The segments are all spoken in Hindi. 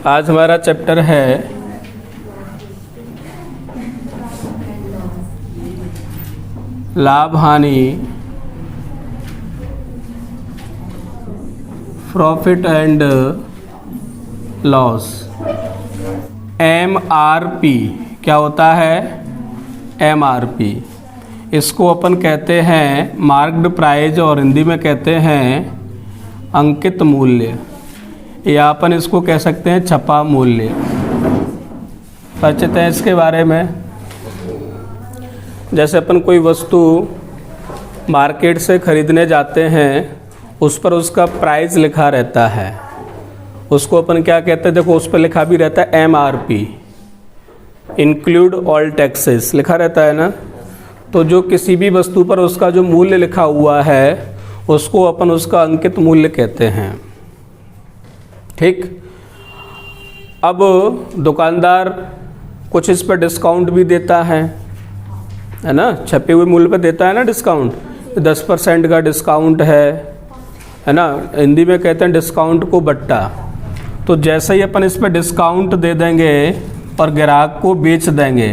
आज हमारा चैप्टर है लाभ हानि, प्रॉफिट एंड लॉस। MRP क्या होता है? MRP इसको अपन कहते हैं मार्क्ड प्राइस और हिंदी में कहते हैं अंकित मूल्य, या अपन इसको कह सकते हैं छपा मूल्य। परिचित है इसके बारे में? जैसे अपन कोई वस्तु मार्केट से ख़रीदने जाते हैं, उस पर उसका प्राइस लिखा रहता है, उसको अपन क्या कहते हैं? देखो उस पर लिखा भी रहता है MRP, इंक्लूड ऑल टैक्सेस लिखा रहता है ना। तो जो किसी भी वस्तु पर उसका जो मूल्य लिखा हुआ है उसको अपन उसका अंकित मूल्य कहते हैं। ठीक। अब दुकानदार कुछ इस पर डिस्काउंट भी देता है ना, छपे हुए मूल्य पर देता है ना डिस्काउंट, 10% का डिस्काउंट है ना। हिंदी में कहते हैं डिस्काउंट को बट्टा। तो जैसे ही अपन इस पर डिस्काउंट दे देंगे और ग्राहक को बेच देंगे,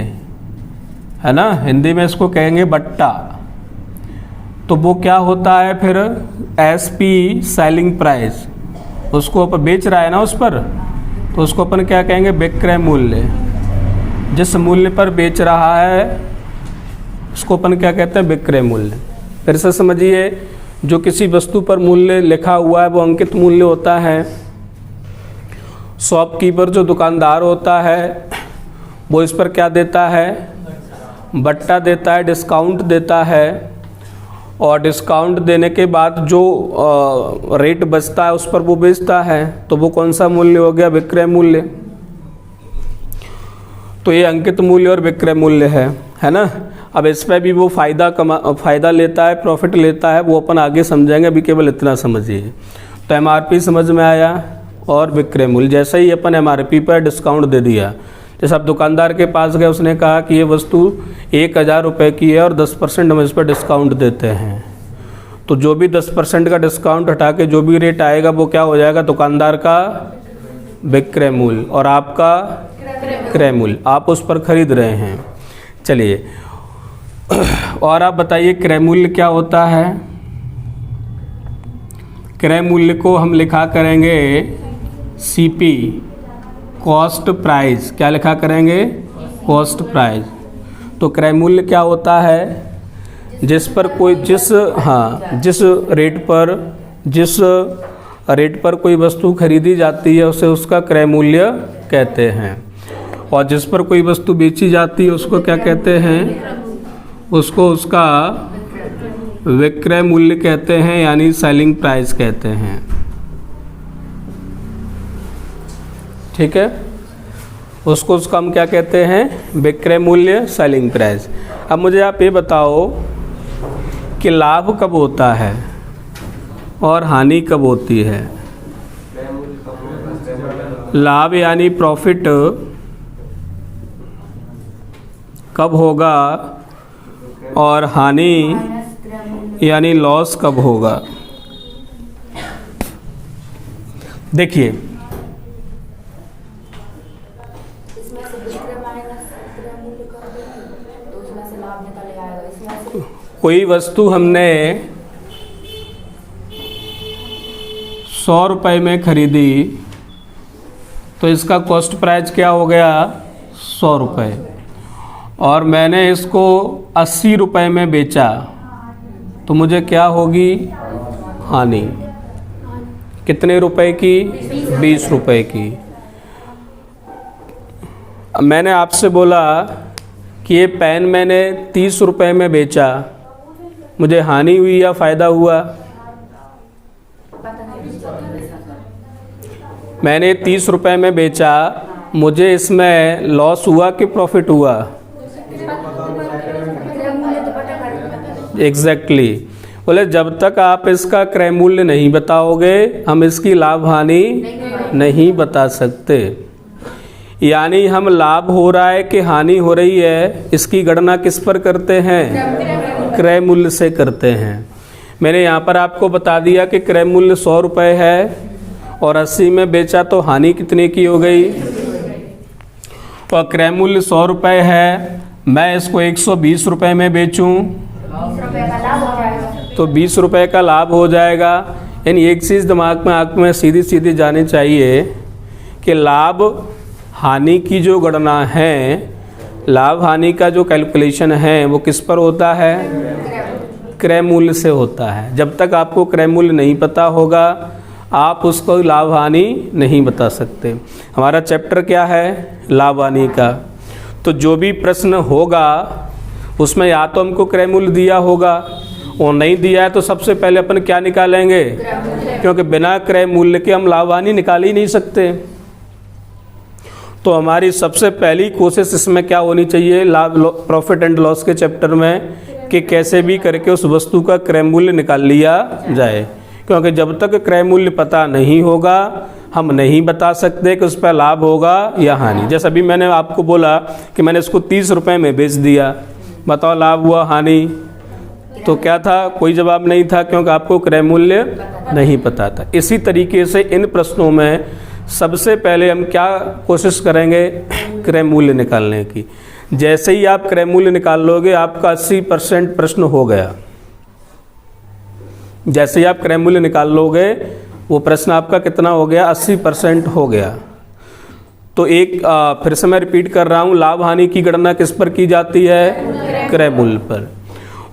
है ना, हिंदी में इसको कहेंगे बट्टा, तो वो क्या होता है फिर? SP selling price. उसको अपन बेच रहा है ना उस पर, तो उसको अपन क्या कहेंगे? विक्रय मूल्य। जिस मूल्य पर बेच रहा है उसको अपन क्या कहते हैं? विक्रय मूल्य। फिर से समझिए, जो किसी वस्तु पर मूल्य लिखा हुआ है वो अंकित मूल्य होता है। शॉपकीपर जो दुकानदार होता है वो इस पर क्या देता है? बट्टा देता है, डिस्काउंट देता है, और डिस्काउंट देने के बाद जो रेट बचता है उस पर वो बेचता है। तो वो कौन सा मूल्य हो गया? विक्रय मूल्य। तो ये अंकित मूल्य और विक्रय मूल्य है ना। अब इस पर भी वो फ़ायदा लेता है, प्रॉफिट लेता है, वो अपन आगे समझेंगे, अभी केवल इतना समझिए। तो MRP समझ में आया, और विक्रय मूल्य। जैसे ही अपन MRP पर डिस्काउंट दे दिया, जैसे आप दुकानदार के पास गए, उसने कहा कि ये वस्तु 1000 रुपये की है और 10% हम इस पर डिस्काउंट देते हैं, तो जो भी 10% का डिस्काउंट हटा के जो भी रेट आएगा वो क्या हो जाएगा? दुकानदार का विक्रय मूल्य और आपका क्रय मूल्य। आप उस पर खरीद रहे हैं। चलिए, और आप बताइए क्रय मूल्य क्या होता है? क्रय मूल्य को हम लिखा करेंगे CP, कॉस्ट प्राइस। क्या लिखा करेंगे? Cost price. तो क्रय मूल्य क्या होता है? जिस रेट पर कोई वस्तु खरीदी जाती है उसे उसका क्रय मूल्य कहते हैं, और जिस पर कोई वस्तु बेची जाती है उसको क्या कहते हैं? उसको उसका विक्रय मूल्य कहते हैं, यानी सेलिंग प्राइस कहते हैं। ठीक है, उसको हम क्या कहते हैं? विक्रय मूल्य, सेलिंग प्राइस। अब मुझे आप ये बताओ कि लाभ कब होता है और हानि कब होती है? लाभ यानी प्रॉफिट कब होगा, और हानि यानी लॉस कब होगा? देखिए, कोई वस्तु हमने 100 रुपये में खरीदी, तो इसका कॉस्ट प्राइस क्या हो गया? 100 रुपये। और मैंने इसको 80 रुपये में बेचा, तो मुझे क्या होगी? हानि। कितने रुपए की? 20 रुपये की। मैंने आपसे बोला कि ये पेन मैंने 30 रुपये में बेचा, मुझे हानि हुई या फ़ायदा हुआ? मैंने 30 रुपये में बेचा, मुझे इसमें लॉस हुआ कि प्रॉफिट हुआ? एग्जैक्टली। बोले जब तक आप इसका क्रय मूल्य नहीं बताओगे हम इसकी लाभ हानि नहीं बता सकते। यानी हम लाभ हो रहा है कि हानि हो रही है, इसकी गणना किस पर करते हैं? क्रय मूल्य से करते हैं। मैंने यहाँ पर आपको बता दिया कि क्रय मूल्य 100 रुपये है और 80 में बेचा तो हानि कितने की हो गई? और क्रय मूल्य 100 रुपये है, मैं इसको 120 रुपये में बेचूं तो 20 रुपये का लाभ हो जाएगा। यानी एक चीज़ दिमाग में आँख में सीधी सीधी जानी चाहिए कि लाभ हानि की जो गणना है, लाभ हानि का जो कैलकुलेशन है वो किस पर होता है? क्रय मूल्य से होता है। जब तक आपको क्रय मूल्य नहीं पता होगा आप उसको लाभ हानि नहीं बता सकते। हमारा चैप्टर क्या है? लाभ हानि का। तो जो भी प्रश्न होगा उसमें या तो हमको क्रय मूल्य दिया होगा, और नहीं दिया है तो सबसे पहले अपन क्या निकालेंगे? क्योंकि बिना क्रय मूल्य के हम लाभ हानि निकाल ही नहीं सकते। तो हमारी सबसे पहली कोशिश इसमें क्या होनी चाहिए, लाभ प्रॉफिट एंड लॉस के चैप्टर में, कि कैसे भी करके उस वस्तु का क्रय मूल्य निकाल लिया जाए। क्योंकि जब तक क्रय मूल्य पता नहीं होगा हम नहीं बता सकते कि उस पर लाभ होगा या हानि। जैसे अभी मैंने आपको बोला कि मैंने इसको 30 रुपये में बेच दिया, बताओ लाभ हुआ हानि? तो क्या था? कोई जवाब नहीं था, क्योंकि आपको क्रय मूल्य नहीं पता था। इसी तरीके से इन प्रश्नों में सबसे पहले हम क्या कोशिश करेंगे? क्रय मूल्य निकालने की। जैसे ही आप क्रय मूल्य निकाल लोगे आपका 80% प्रश्न हो गया। जैसे ही आप क्रय मूल्य निकाल लोगे वो प्रश्न आपका कितना हो गया? 80% हो गया। तो एक फिर से मैं रिपीट कर रहा हूँ, लाभ हानि की गणना किस पर की जाती है? क्रय मूल्य पर।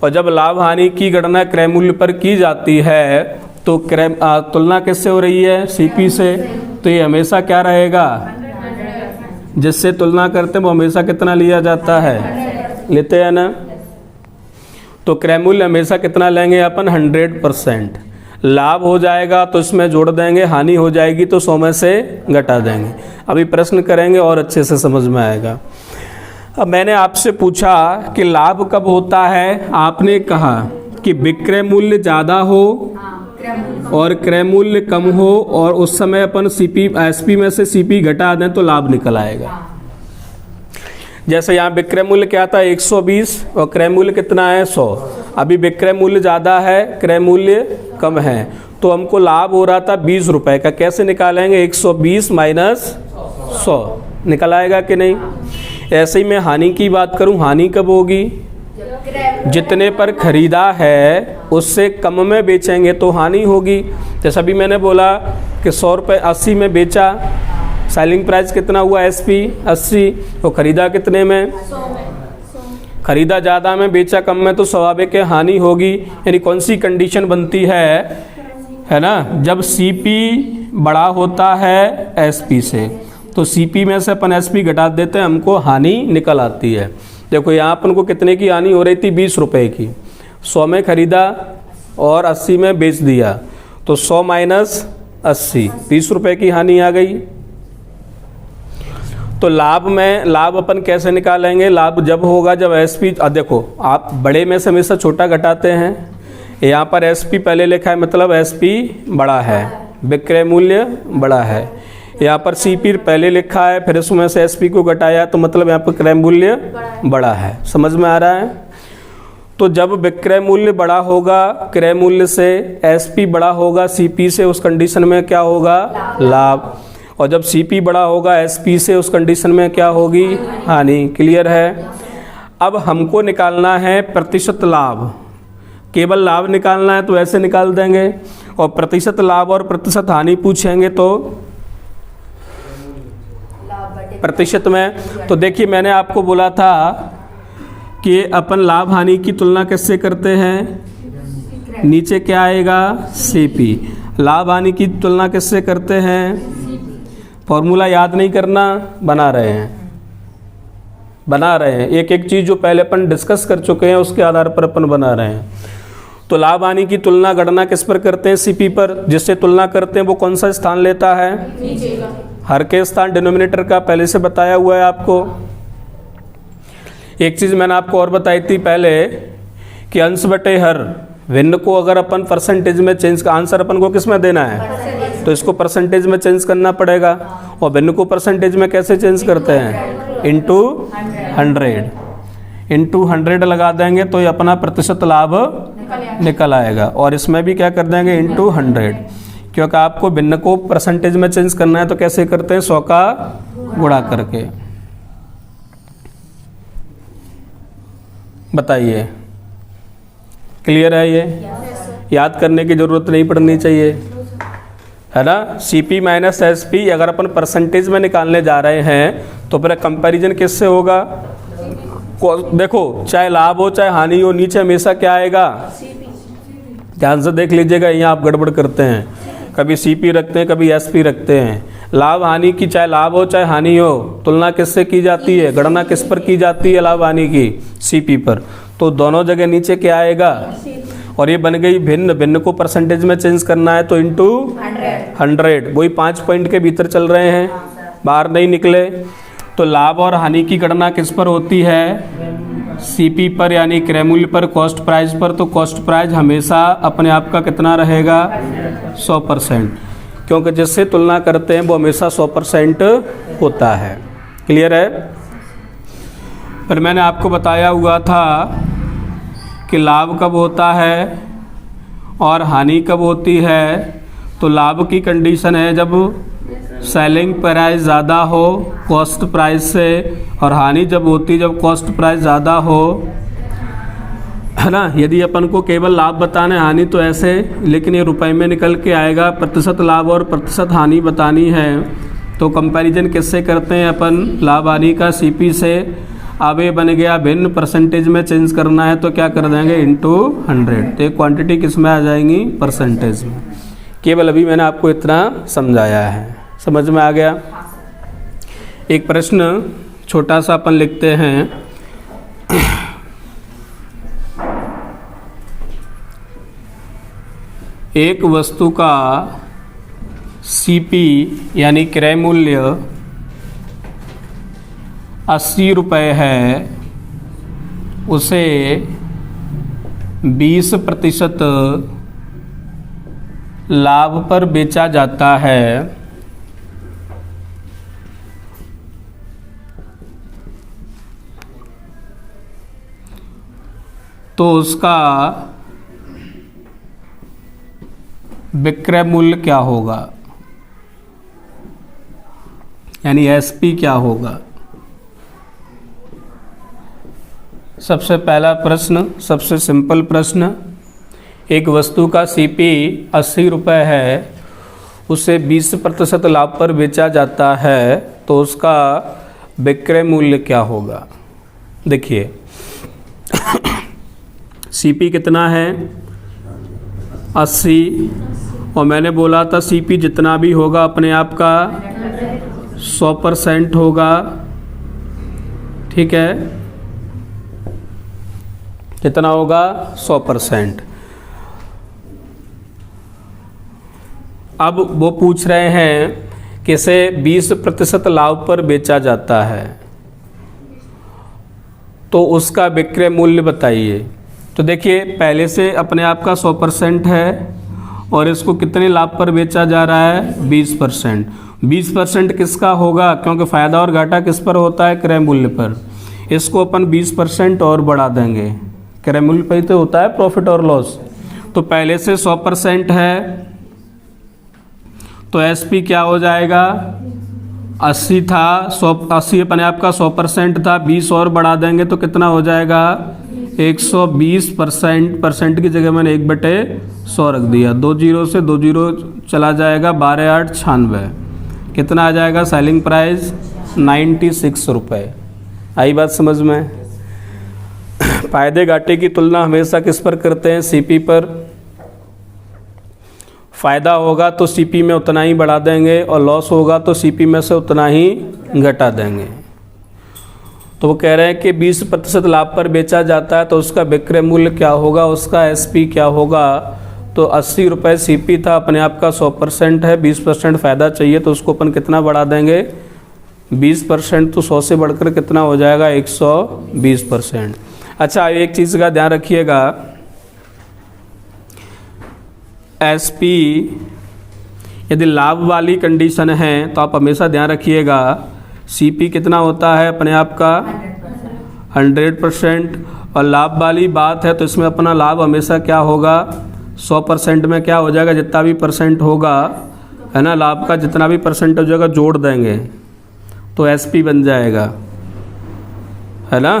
और जब लाभ हानि की गणना क्रय मूल्य पर की जाती है तो क्रय तुलना किससे हो रही है? सीपी से। तो ये हमेशा क्या रहेगा? जिससे तुलना करते हैं वो हमेशा कितना लिया जाता है? लेते हैं ना। तो क्रय मूल्य हमेशा कितना लेंगे अपन? 100%। लाभ हो जाएगा तो इसमें जोड़ देंगे, हानि हो जाएगी तो 100 में से घटा देंगे। अभी प्रश्न करेंगे और अच्छे से समझ में आएगा। अब मैंने आपसे पूछा कि लाभ कब होता है? आपने कहा कि विक्रय मूल्य ज़्यादा हो और क्रय मूल्य कम हो और उस समय अपन एसपी में से सीपी घटा दें तो लाभ निकल आएगा। जैसे यहाँ विक्रय मूल्य क्या था? 120 और क्रय मूल्य कितना है? 100। अभी विक्रय मूल्य ज़्यादा है, क्रय मूल्य कम है, तो हमको लाभ हो रहा था 20 रुपये का। कैसे निकालेंगे? 120 माइनस 100 निकल आएगा कि नहीं? ऐसे ही मैं हानि की बात करूँ, हानि कब होगी? जितने पर खरीदा है उससे कम में बेचेंगे तो हानि होगी। जैसा अभी मैंने बोला कि 100 रुपये 80 में बेचा, सेलिंग प्राइस कितना हुआ? एसपी 80, तो खरीदा कितने में? खरीदा ज़्यादा में, बेचा कम में, तो स्वाभाविक है हानि होगी। यानी कौन सी कंडीशन बनती है ना? जब सीपी बड़ा होता है एसपी से, तो सीपी में से अपन एसपी घटा देते हैं, हमको हानि निकल आती है। देखो यहाँ अपन को कितने की हानि हो रही थी? 20 रुपये की। 100 में खरीदा और 80 में बेच दिया, तो 100 माइनस 80, 20 रुपये की हानि आ गई। तो लाभ अपन कैसे निकालेंगे? लाभ जब होगा जब एसपी, देखो आप बड़े में से हमेशा छोटा घटाते हैं। यहाँ पर एसपी पहले लिखा है, मतलब एसपी बड़ा है, विक्रय मूल्य बड़ा है। यहाँ पर सीपी पहले लिखा है, फिर उसमें से एसपी को घटाया, तो मतलब यहाँ पर क्रय मूल्य बड़ा है। समझ में आ रहा है? तो जब विक्रय मूल्य बड़ा होगा क्रय मूल्य से, एसपी बड़ा होगा सीपी से, उस कंडीशन में क्या होगा? लाभ। और जब सीपी बड़ा होगा एसपी से, उस कंडीशन में क्या होगी? हानि। क्लियर है? अब हमको निकालना है प्रतिशत लाभ। केवल लाभ निकालना है तो ऐसे निकाल देंगे, और प्रतिशत लाभ और प्रतिशत हानि पूछेंगे तो प्रतिशत में। तो देखिए मैंने आपको बोला था कि अपन लाभ हानि की तुलना किससे करते हैं? नीचे क्या आएगा? सीपी। लाभ हानि की तुलना किससे करते हैं? फॉर्मूला याद नहीं करना, बना रहे हैं। एक एक चीज़ जो पहले अपन डिस्कस कर चुके हैं उसके आधार पर अपन बना रहे हैं। तो लाभ हानि की तुलना गणना किस पर करते हैं? सीपी पर। जिससे तुलना करते हैं वो कौन सा स्थान लेता है? हर के स्थान डिनोमिनेटर का पहले से बताया हुआ है आपको। एक चीज़ मैंने आपको और बताई थी पहले कि अंश बटे हर, भिन्न को अगर अपन परसेंटेज में चेंज का, आंसर अपन को किस में देना है? तो इसको परसेंटेज में चेंज करना पड़ेगा। और भिन्न को परसेंटेज में कैसे चेंज करते हैं? इंटू 100 लगा देंगे तो ये अपना प्रतिशत लाभ निकल आएगा। और इसमें भी क्या कर देंगे? इंटू 100। क्योंकि आपको भिन्न को परसेंटेज में चेंज करना है तो कैसे करते हैं, 100 का गुणा करके। बताइए, क्लियर है? ये याद करने की जरूरत नहीं पड़नी चाहिए, है ना। CP माइनस SP अगर अपन परसेंटेज में निकालने जा रहे हैं तो फिर कंपैरिजन किससे होगा? देखो, चाहे लाभ हो चाहे हानि हो, नीचे हमेशा क्या आएगा? ध्यान से देख लीजिएगा, यहाँ आप गड़बड़ करते हैं, कभी CP रखते हैं कभी SP रखते हैं। लाभ हानि की, चाहे लाभ हो चाहे हानि हो, तुलना किससे की जाती है, गणना किस पर की जाती है लाभ हानि की? CP पर। तो दोनों जगह नीचे क्या आएगा? और ये बन गई भिन्न, भिन्न को परसेंटेज में चेंज करना है तो इंटू 100, वही 5 पॉइंट के भीतर चल रहे हैं, बाहर नहीं निकले। तो लाभ और हानि की गणना किस पर होती है? CP पर, यानी क्रय मूल्य पर, कॉस्ट प्राइस पर। तो कॉस्ट प्राइस हमेशा अपने आप का कितना रहेगा? 100%, क्योंकि जिससे तुलना करते हैं वो हमेशा 100% होता है। क्लियर है? पर मैंने आपको बताया हुआ था कि लाभ कब होता है और हानि कब होती है। तो लाभ की कंडीशन है जब सेलिंग प्राइस ज़्यादा हो कॉस्ट प्राइस से, और हानि जब होती जब कॉस्ट प्राइस ज़्यादा हो, है ना। यदि अपन को केवल लाभ बताना है, हानि तो ऐसे, लेकिन ये रुपए में निकल के आएगा। प्रतिशत लाभ और प्रतिशत हानि बतानी है तो कंपैरिजन किससे करते हैं अपन? लाभ हानि का CP से। अब ये बन गया भिन्न, परसेंटेज में चेंज करना है तो क्या कर देंगे? इंटू 100। तो एक क्वांटिटी किस में आ जाएंगी? परसेंटेज में। केवल अभी मैंने आपको इतना समझाया है, समझ में आ गया? एक प्रश्न छोटा सा अपन लिखते हैं। एक वस्तु का CP यानी क्रय मूल्य 80 रुपये है, उसे 20% लाभ पर बेचा जाता है, तो उसका विक्रय मूल्य क्या होगा, यानी SP क्या होगा? सबसे पहला प्रश्न, सबसे सिंपल प्रश्न। एक वस्तु का CP 80 रुपये है, उसे 20% लाभ पर बेचा जाता है, तो उसका विक्रय मूल्य क्या होगा? देखिए CP कितना है? 80, और मैंने बोला था CP जितना भी होगा अपने आप का 100% होगा। ठीक है, कितना होगा? 100%। अब वो पूछ रहे हैं कि इसे 20% लाभ पर बेचा जाता है, तो उसका विक्रय मूल्य बताइए। तो देखिए, पहले से अपने आप का 100% है और इसको कितने लाभ पर बेचा जा रहा है? 20%। 20% किसका होगा? क्योंकि फ़ायदा और घाटा किस पर होता है? क्रय मूल्य पर। इसको अपन 20% और बढ़ा देंगे, क्रय मूल्य पर ही तो होता है प्रॉफिट और लॉस। तो पहले से 100% है, तो SP क्या हो जाएगा? 80 था, 80 अपने आप का 100% था, 20 और बढ़ा देंगे तो कितना हो जाएगा? 120%। परसेंट की जगह मैंने 1/100 रख दिया, 2 जीरो से 2 जीरो चला जाएगा, 12 8 96। कितना आ जाएगा? सेलिंग प्राइस 96 रुपये। आई बात समझ में? फायदे घाटे की तुलना हमेशा किस पर करते हैं? CP पर। फ़ायदा होगा तो CP में उतना ही बढ़ा देंगे, और लॉस होगा तो CP में से उतना ही घटा देंगे। तो वो कह रहे हैं कि 20% लाभ पर बेचा जाता है, तो उसका विक्रय मूल्य क्या होगा? उसका SP क्या होगा? तो 80 रुपये CP था, अपने आप का 100% है, 20% फ़ायदा चाहिए, तो उसको अपन कितना बढ़ा देंगे? 20%। तो 100 से बढ़कर कितना हो जाएगा? 120%। अच्छा, एक चीज़ का ध्यान रखिएगा, SP यदि लाभ वाली कंडीशन है तो आप हमेशा ध्यान रखिएगा CP कितना होता है? अपने आप का 100%। और लाभ वाली बात है तो इसमें अपना लाभ हमेशा क्या होगा? 100% में क्या हो जाएगा, जितना भी परसेंट होगा है ना, लाभ का जितना भी परसेंट हो जाएगा जोड़ देंगे तो एसपी बन जाएगा, है ना।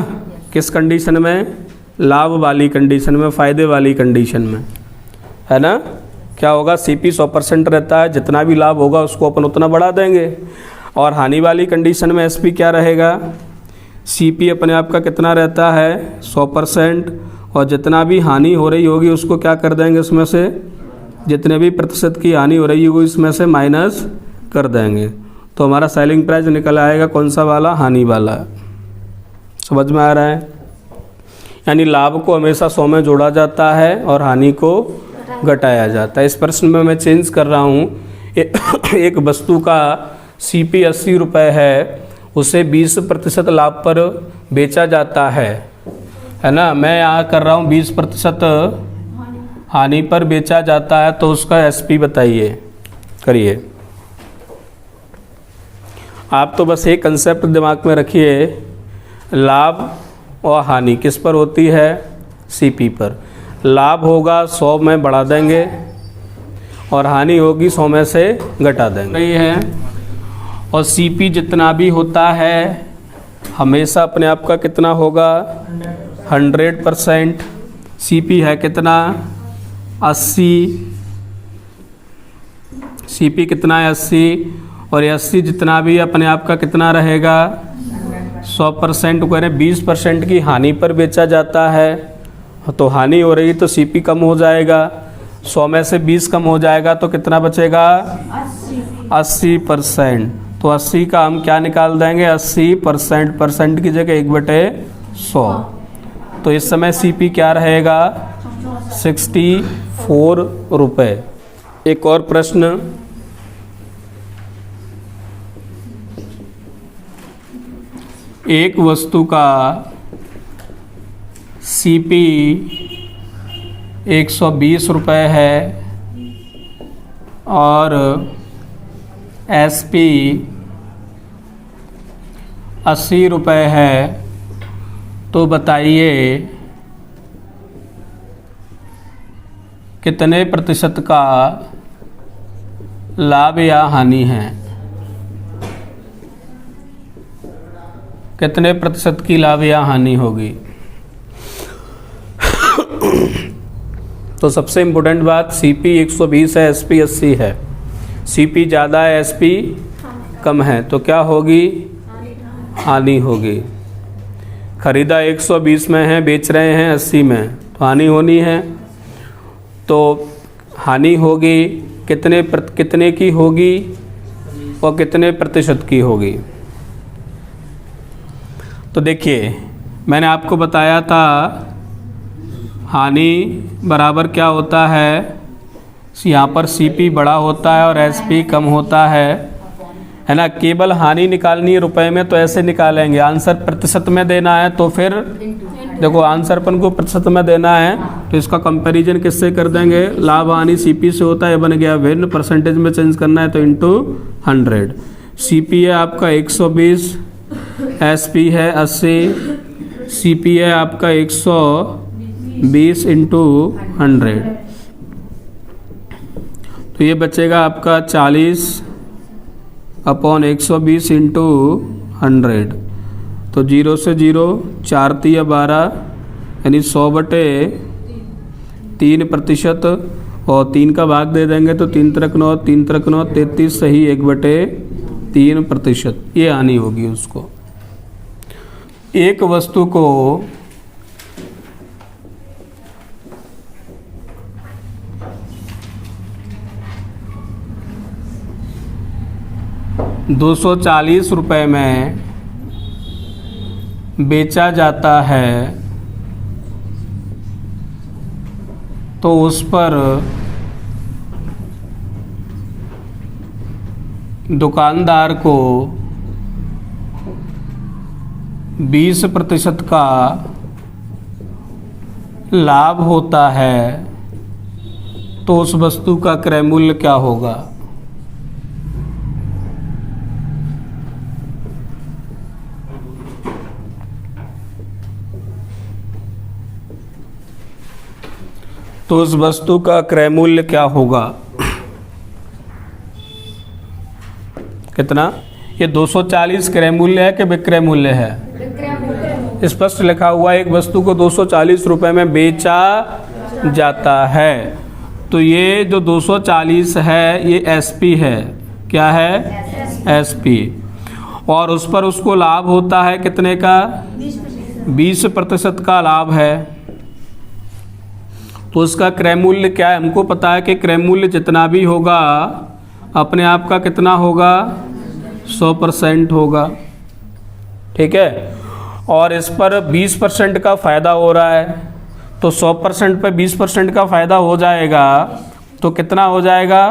किस कंडीशन में, लाभ वाली कंडीशन में, फ़ायदे वाली कंडीशन में, है ना। क्या होगा, सीपी 100% रहता है, जितना भी लाभ होगा उसको अपन उतना बढ़ा देंगे। और हानि वाली कंडीशन में एसपी क्या रहेगा, सीपी अपने आप का कितना रहता है 100%, और जितना भी हानि हो रही होगी उसको क्या कर देंगे, उसमें से जितने भी प्रतिशत की हानि हो रही होगी इसमें से माइनस कर देंगे। तो हमारा सेलिंग प्राइस निकल आएगा कौन सा वाला, हानि वाला। समझ में आ रहा है। यानी लाभ को हमेशा 100 में जोड़ा जाता है और हानि को घटाया जाता है। इस प्रश्न में मैं चेंज कर रहा हूँ, एक वस्तु का सीपी 80 रुपये है, उसे 20% लाभ पर बेचा जाता है ना। मैं यहाँ कर रहा हूँ 20% हानि पर बेचा जाता है, तो उसका एसपी बताइए, करिए। आप तो बस एक कंसेप्ट दिमाग में रखिए, लाभ और हानि किस पर होती है, सीपी पर। लाभ होगा 100 में बढ़ा देंगे और हानि होगी 100 में से घटा देंगे, ये है। और सीपी जितना भी होता है हमेशा अपने आप का कितना होगा, 100%। सीपी है कितना, 80। सीपी कितना है, 80। और 80 जितना भी अपने आप का कितना रहेगा, 100%। कह रहे 20% की हानि पर बेचा जाता है, तो हानि हो रही तो सीपी कम हो जाएगा, 100 में से 20 कम हो जाएगा तो कितना बचेगा, 80%। तो 80 का हम क्या निकाल देंगे, 80%, परसेंट की जगह 1/100। तो इस समय सीपी क्या रहेगा, 64 रुपये। एक और प्रश्न, एक वस्तु का सीपी 120 रुपये है और एसपी 80 रुपये है, तो बताइए कितने प्रतिशत का लाभ या हानि है, कितने प्रतिशत की लाभ या हानि होगी। तो सबसे इम्पोर्टेंट बात, सीपी 120 है, एसपी 80 है। सीपी ज़्यादा है, एसपी कम है, तो क्या होगी, हानि होगी। खरीदा 120 में है, बेच रहे हैं 80 में, तो हानि होनी है। तो हानि होगी कितने की होगी और कितने प्रतिशत की होगी। तो देखिए मैंने आपको बताया था हानि बराबर क्या होता है, यहाँ पर सीपी बड़ा होता है और एसपी कम होता है ना। केवल हानि निकालनी है रुपए में तो ऐसे निकालेंगे, आंसर प्रतिशत में देना है तो फिर देखो आंसर अपन को प्रतिशत में देना है, तो इसका कंपैरिजन किससे कर देंगे, लाभ हानि सीपी से होता है, बन गया भिन्न। परसेंटेज में चेंज करना है तो इंटू 100। सीपी है आपका 120, एसपी है 80, सीपी है आपका 120 इंटू 100, तो ये बचेगा आपका 40/120 इंटू 100। तो 0 से 0, 4 तिया 12, यानी 100/3%। और 3 का भाग दे देंगे तो 3 त्रिक 9, 3 त्रिक 9, 33 सही 1/3%। ये हानि होगी उसको। एक वस्तु को ₹240 में बेचा जाता है, तो उस पर दुकानदार को 20% का लाभ होता है, तो उस वस्तु का क्रय मूल्य क्या होगा। तो उस वस्तु का क्रय मूल्य क्या होगा? कितना? ये 240 क्रय मूल्य है कि विक्रय मूल्य है? स्पष्ट लिखा हुआ है एक वस्तु को 240 रुपए में बेचा जाता है। तो ये जो 240 है ये एसपी है। क्या है? एसपी। और उस पर उसको लाभ होता है कितने का? 20% का लाभ है। तो उसका क्रय मूल्य क्या है? हमको पता है कि क्रय मूल्य जितना भी होगा अपने आप का कितना होगा? 100% होगा। ठीक है। और इस पर 20% का फ़ायदा हो रहा है, तो 100% पे 20% का फ़ायदा हो जाएगा तो कितना हो जाएगा?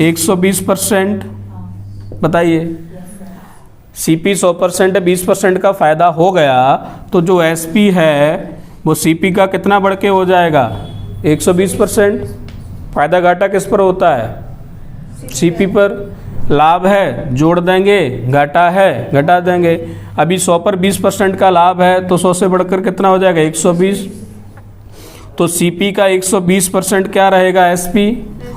120%। बताइए, सीपी 100% 20% का फ़ायदा हो गया तो जो एसपी है वो सीपी का कितना बढ़ के हो जाएगा? 120%। फ़ायदा घाटा किस पर होता है? सीपी पर। लाभ है जोड़ देंगे, घाटा है घटा देंगे। अभी 100 पर 20% का लाभ है तो 100 से बढ़कर कितना हो जाएगा? 120। तो सीपी का 120% क्या रहेगा? एसपी।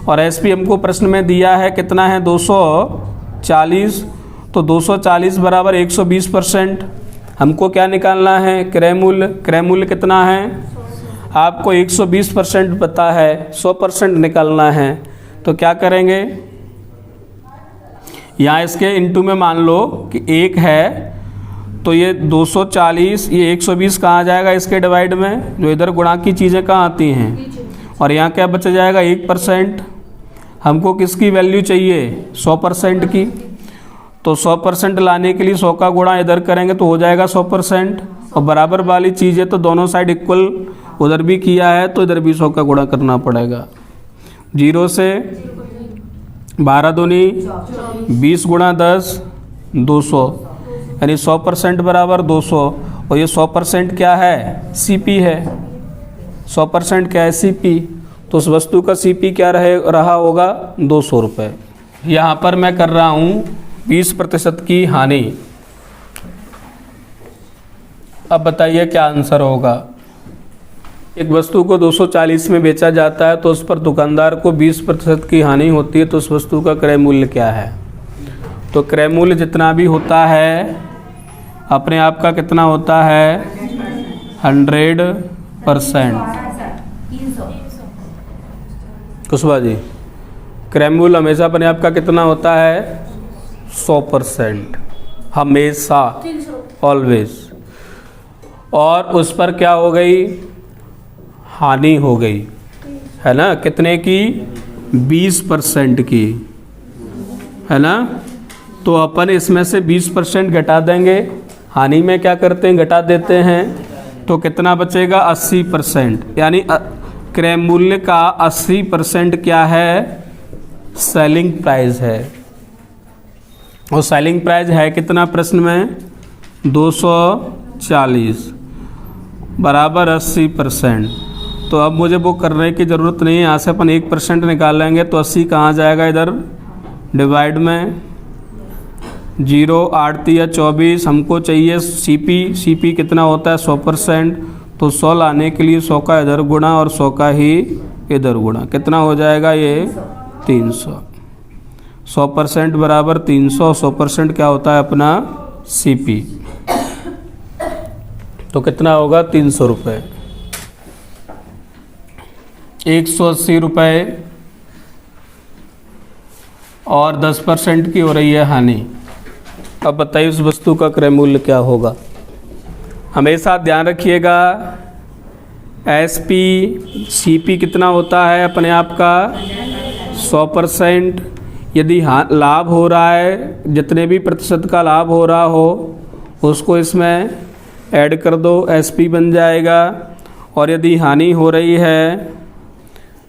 और एसपी हमको प्रश्न में दिया है कितना है? 240। तो 240 बराबर 120%। हमको क्या निकालना है? क्रय मूल्य। क्रय मूल्य कितना है? आपको 120% पता है, 100% निकालना है। तो क्या करेंगे? यहाँ इसके इनटू में मान लो कि 1 है तो ये 240, ये 120 कहाँ जाएगा? इसके डिवाइड में। जो इधर गुणा की चीज़ें कहाँ आती हैं? और यहाँ क्या बच जाएगा? 1%। हमको किसकी वैल्यू चाहिए? 100% की। तो 100% लाने के लिए 100 का गुणा इधर करेंगे तो हो जाएगा 100%। और बराबर वाली चीज़ है तो दोनों साइड इक्वल, उधर भी किया है तो इधर भी 100 का गुणा करना पड़ेगा। 0 से 12 दूनी 20 गुणा 10 200, यानी 100% बराबर 200। और ये 100% क्या है? सीपी है। 100% क्या है? सीपी। तो उस वस्तु का सीपी क्या रहा होगा? 200 रुपये। यहाँ पर मैं कर रहा हूँ 20% की हानि। अब बताइए क्या आंसर होगा? एक वस्तु को 240 में बेचा जाता है तो उस पर दुकानदार को 20% की हानि होती है, तो उस वस्तु का क्रय मूल्य क्या है? तो क्रय मूल्य जितना भी होता है अपने आप का कितना होता है? 100%। कुशवा जी, क्रय मूल्य हमेशा अपने आप का कितना होता है? 100%। हमेशा, ऑलवेज। और उस पर क्या हो गई? हानि हो गई, है ना? कितने की? 20% की, है ना? तो अपन इसमें से 20% घटा देंगे। हानि में क्या करते हैं? घटा देते हैं। तो कितना बचेगा? 80%। यानी क्रय मूल्य का 80% क्या है? सेलिंग प्राइस है। और सेलिंग प्राइस है कितना प्रश्न में? 240 बराबर 80%। तो अब मुझे वो करने की ज़रूरत नहीं है। यहाँ से अपन 1% निकालेंगे तो 80 कहाँ जाएगा? इधर डिवाइड में। 0 8 या 24। हमको चाहिए सीपी। सीपी कितना होता है? 100%। तो 100 लाने के लिए 100 का इधर गुणा और 100 का ही इधर गुणा। कितना हो जाएगा ये? 300। 100% बराबर 300। 100% क्या होता है अपना? सीपी। तो कितना होगा? 300 रुपये। 180 रुपये और 10% की हो रही है हानि। अब बताइए उस वस्तु का क्रय मूल्य क्या होगा? हमेशा ध्यान रखिएगा, एसपी सीपी कितना होता है अपने आप का? 100%। यदि लाभ हो रहा है, जितने भी प्रतिशत का लाभ हो रहा हो उसको इसमें ऐड कर दो, एसपी बन जाएगा। और यदि हानि हो रही है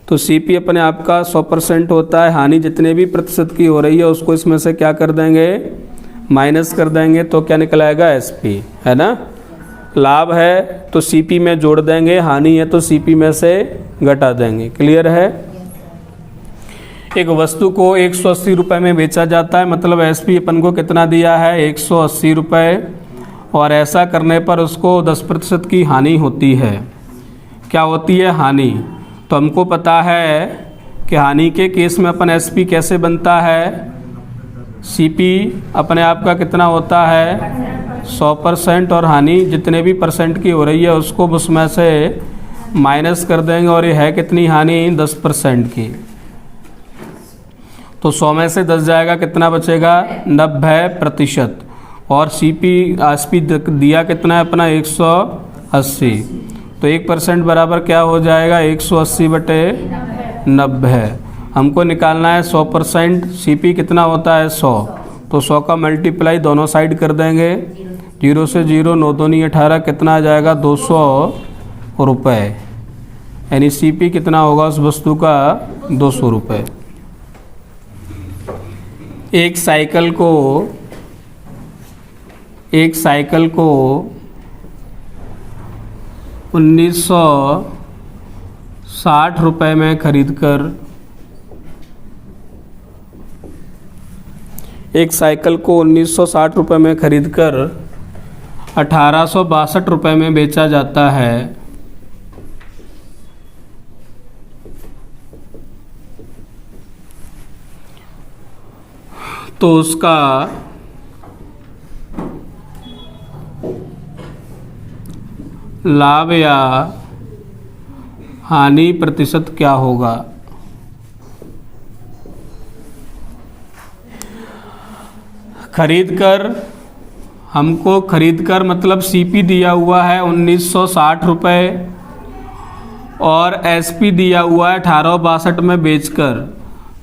तो सीपी अपने आप का 100% होता है। हानि जितने भी प्रतिशत की हो रही है उसको इसमें से क्या कर देंगे? माइनस कर देंगे। तो क्या निकल आएगा? एसपी, है ना? लाभ है तो सीपी में जोड़ देंगे, हानि है तो सीपी में से घटा देंगे। क्लियर है? एक वस्तु को 180 रुपये में बेचा जाता है, मतलब एसपी अपन को कितना दिया है? 180 रुपये। और ऐसा करने पर उसको 10% की हानि होती है। क्या होती है? हानि। तो तो हमको पता है कि हानि के केस में अपन SP कैसे बनता है, CP अपने आप का कितना होता है 100%, और हानि जितने भी परसेंट की हो रही है उसको उसमें से माइनस कर देंगे, और ये है कितनी हानि 10% की। तो 100 में से 10 जाएगा, कितना बचेगा 90%। और SP दिया कितना है अपना 180, तो 1% बराबर क्या हो जाएगा 180/90। हमको निकालना है 100%, CP कितना होता है 100, तो 100 का मल्टीप्लाई दोनों साइड कर देंगे, 0 से 0, 9 दूनी 18, कितना आ जाएगा 200 रुपये। यानी CP कितना होगा उस वस्तु का 200 रुपये। एक साइकिल को 1960 रुपये में खरीदकर 1960 रुपये में खरीदकर 1862 रुपये में बेचा जाता है। तो उसका लाभ या हानि प्रतिशत क्या होगा। हमको खरीदकर मतलब CP दिया हुआ है 1960 रुपये और SP दिया हुआ है 1862 में बेचकर,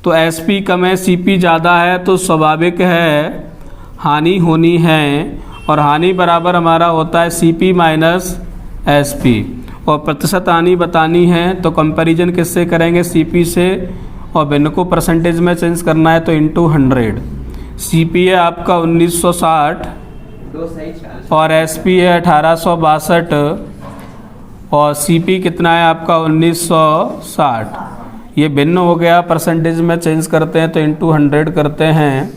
तो SP कम है CP ज़्यादा है, तो स्वाभाविक है हानि होनी है, और हानि बराबर हमारा होता है CP माइनस SP। और प्रतिशत हानि बतानी है तो कंपैरिजन किससे करेंगे, CP से, और भिन्न को परसेंटेज में चेंज करना है तो इंटू 100। CP है आपका 1960 और SP है 1862, और CP कितना है आपका 1960। ये भिन्न हो गया, परसेंटेज में चेंज करते हैं तो इंटू 100 करते हैं।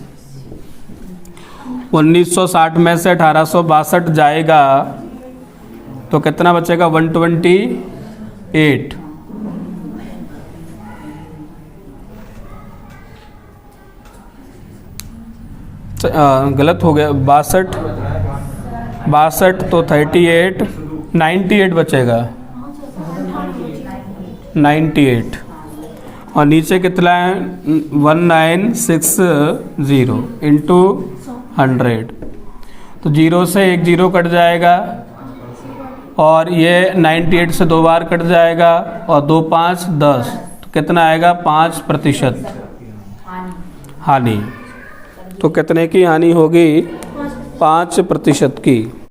1960 में से 1862 जाएगा तो कितना बचेगा 128। गलत हो गया, 62 तो 38, 98 बचेगा, 98। और नीचे कितना है 1960 इंटू 100, तो 0 से 1 0 कट जाएगा, और ये 98 से 2 बार कट जाएगा, और 2 5 10, तो कितना आएगा 5% हानि। तो कितने की हानि होगी 5% की।